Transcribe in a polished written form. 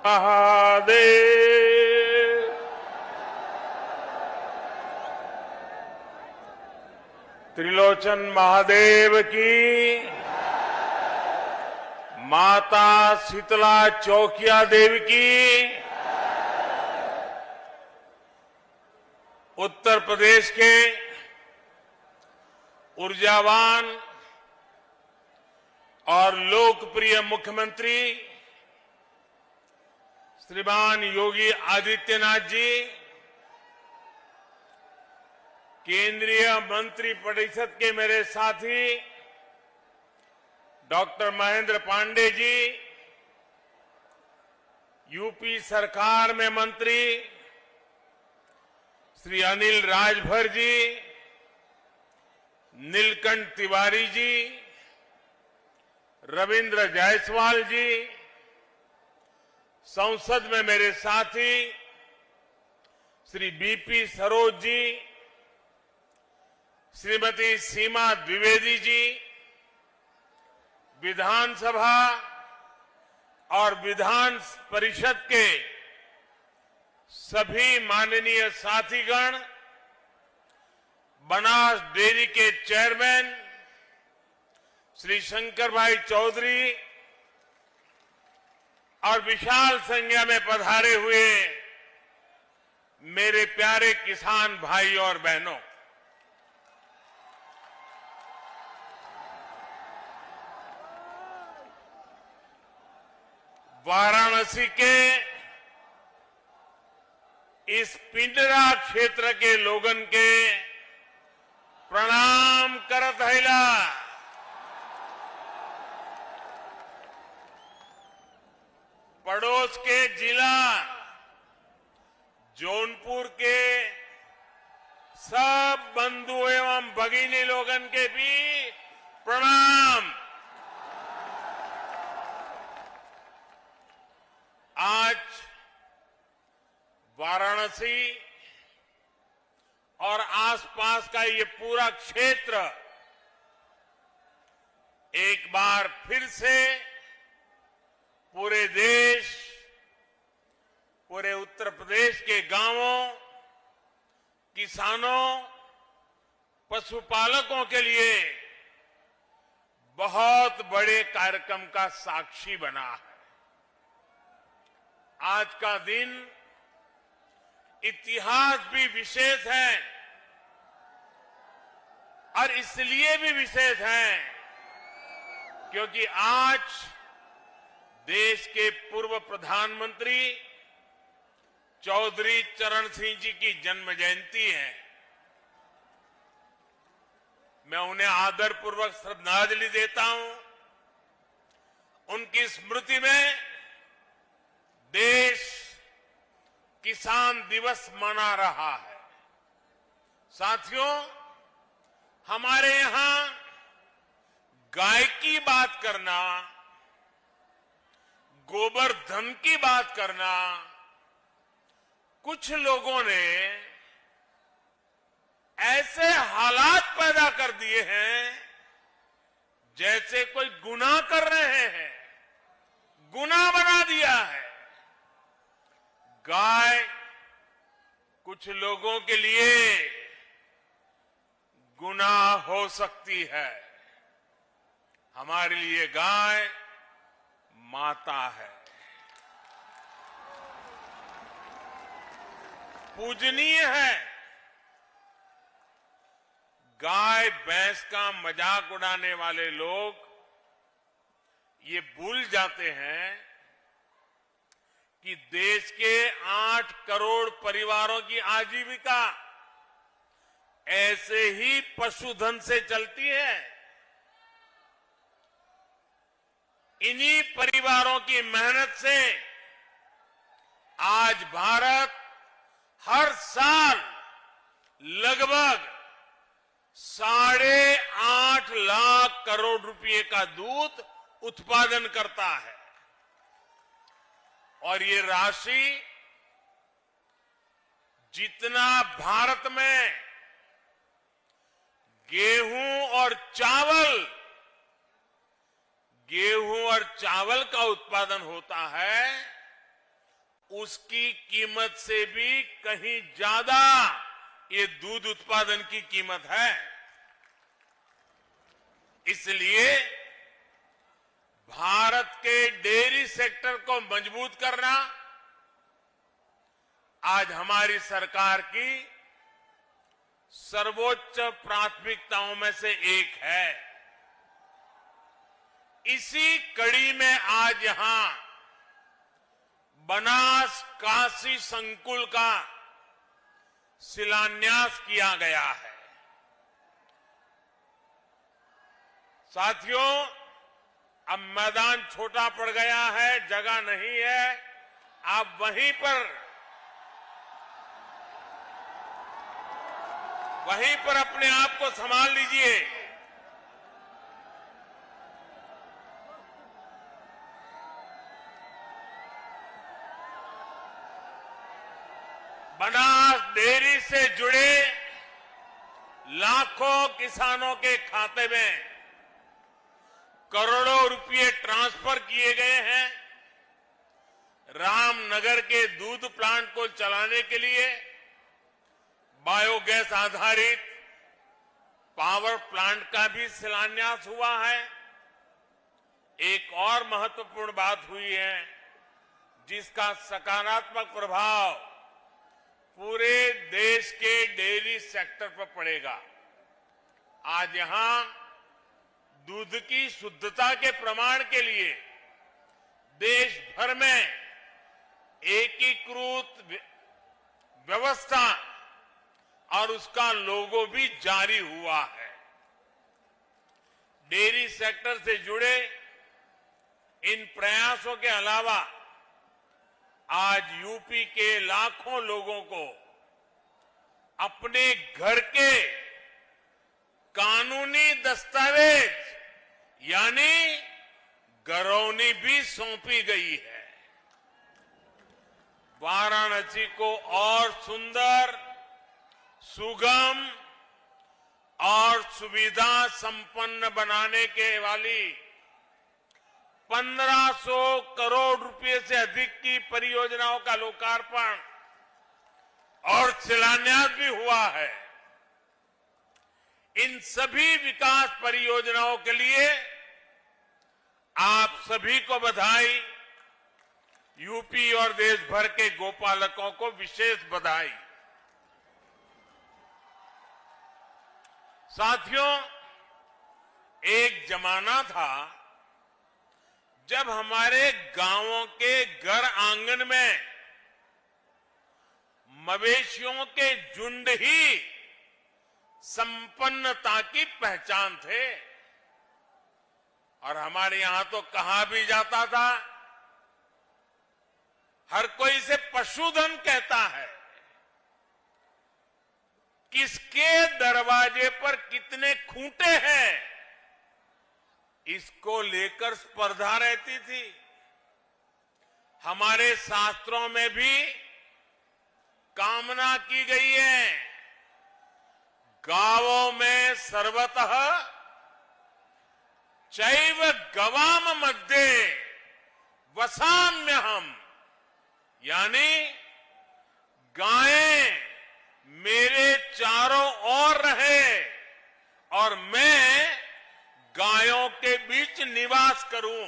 महादेव। त्रिलोचन महादेव की, माता शीतला चौकिया देवी की, उत्तर प्रदेश के ऊर्जावान और लोकप्रिय मुख्यमंत्री श्रीमान योगी आदित्यनाथ जी, केंद्रीय मंत्री परिषद के मेरे साथी डॉक्टर महेंद्र पांडे जी, यूपी सरकार में मंत्री श्री अनिल राजभर जी, नीलकंठ तिवारी जी, रविंद्र जायसवाल जी, संसद में मेरे साथी श्री बीपी सरोज जी, श्रीमती सीमा द्विवेदी जी, विधानसभा और विधान परिषद के सभी माननीय साथीगण, बनास डेयरी के चेयरमैन श्री शंकर भाई चौधरी और विशाल संख्या में पधारे हुए मेरे प्यारे किसान भाई और बहनों, वाराणसी के इस पिंडरा क्षेत्र के लोगन के प्रणाम करत हैला। पड़ोस के जिला जौनपुर के सब बंधु एवं भगिनी लोगन के भी प्रणाम। आज वाराणसी और आसपास का ये पूरा क्षेत्र एक बार फिर से पूरे देश, पूरे उत्तर प्रदेश के गांवों, किसानों, पशुपालकों के लिए बहुत बड़े कार्यक्रम का साक्षी बना है। आज का दिन इतिहास भी विशेष है और इसलिए भी विशेष है क्योंकि आज देश के पूर्व प्रधानमंत्री चौधरी चरण सिंह जी की जन्म जयंती है। मैं उन्हें आदरपूर्वक श्रद्धांजलि देता हूं। उनकी स्मृति में देश किसान दिवस मना रहा है। साथियों, हमारे यहां गाय की बात करना, गोबर धन की बात करना, कुछ लोगों ने ऐसे हालात पैदा कर दिए हैं जैसे कोई गुनाह कर रहे हैं, गुनाह बना दिया है। गाय कुछ लोगों के लिए गुनाह हो सकती है, हमारे लिए गाय माता है, पूजनीय है। गाय भैंस का मजाक उड़ाने वाले लोग ये भूल जाते हैं कि देश के 8 करोड़ परिवारों की आजीविका ऐसे ही पशुधन से चलती है। इन्हीं परिवारों की मेहनत से आज भारत हर साल लगभग 8.5 लाख करोड़ रुपए का दूध उत्पादन करता है और ये राशि जितना भारत में गेहूं और चावल का उत्पादन होता है, उसकी कीमत से भी कहीं ज्यादा ये दूध उत्पादन की कीमत है। इसलिए भारत के डेयरी सेक्टर को मजबूत करना आज हमारी सरकार की सर्वोच्च प्राथमिकताओं में से एक है। इसी कड़ी में आज यहां बनास काशी संकुल का शिलान्यास किया गया है। साथियों, अब मैदान छोटा पड़ गया है, जगह नहीं है, आप वहीं पर अपने आप को संभाल लीजिए। बनास डेयरी से जुड़े लाखों किसानों के खाते में करोड़ों रुपए ट्रांसफर किए गए हैं। रामनगर के दूध प्लांट को चलाने के लिए बायोगैस आधारित पावर प्लांट का भी शिलान्यास हुआ है। एक और महत्वपूर्ण बात हुई है जिसका सकारात्मक प्रभाव पूरे देश के डेयरी सेक्टर पर पड़ेगा। आज यहां दूध की शुद्धता के प्रमाण के लिए देश भर में एकीकृत व्यवस्था और उसका लोगो भी जारी हुआ है। डेयरी सेक्टर से जुड़े इन प्रयासों के अलावा आज यूपी के लाखों लोगों को अपने घर के कानूनी दस्तावेज यानी घरौनी भी सौंपी गई है। वाराणसी को और सुंदर, सुगम और सुविधा संपन्न बनाने के वाली 1500 करोड़ रुपए से अधिक की परियोजनाओं का लोकार्पण और शिलान्यास भी हुआ है। इन सभी विकास परियोजनाओं के लिए आप सभी को बधाई, यूपी और देश भर के गोपालकों को विशेष बधाई। साथियों, एक जमाना था जब हमारे गांवों के घर आंगन में मवेशियों के झुंड ही संपन्नता की पहचान थे। और हमारे यहां तो कहा भी जाता था, हर कोई इसे पशुधन कहता है। किसके दरवाजे पर कितने खूंटे हैं, इसको लेकर स्पर्धा रहती थी। हमारे शास्त्रों में भी कामना की गई है, गावों में सर्वतः चैव गवाम मध्ये वसाम्यहम्, यानी गायें मेरे चारों ओर रहे और मैं गायों के बीच निवास करूं।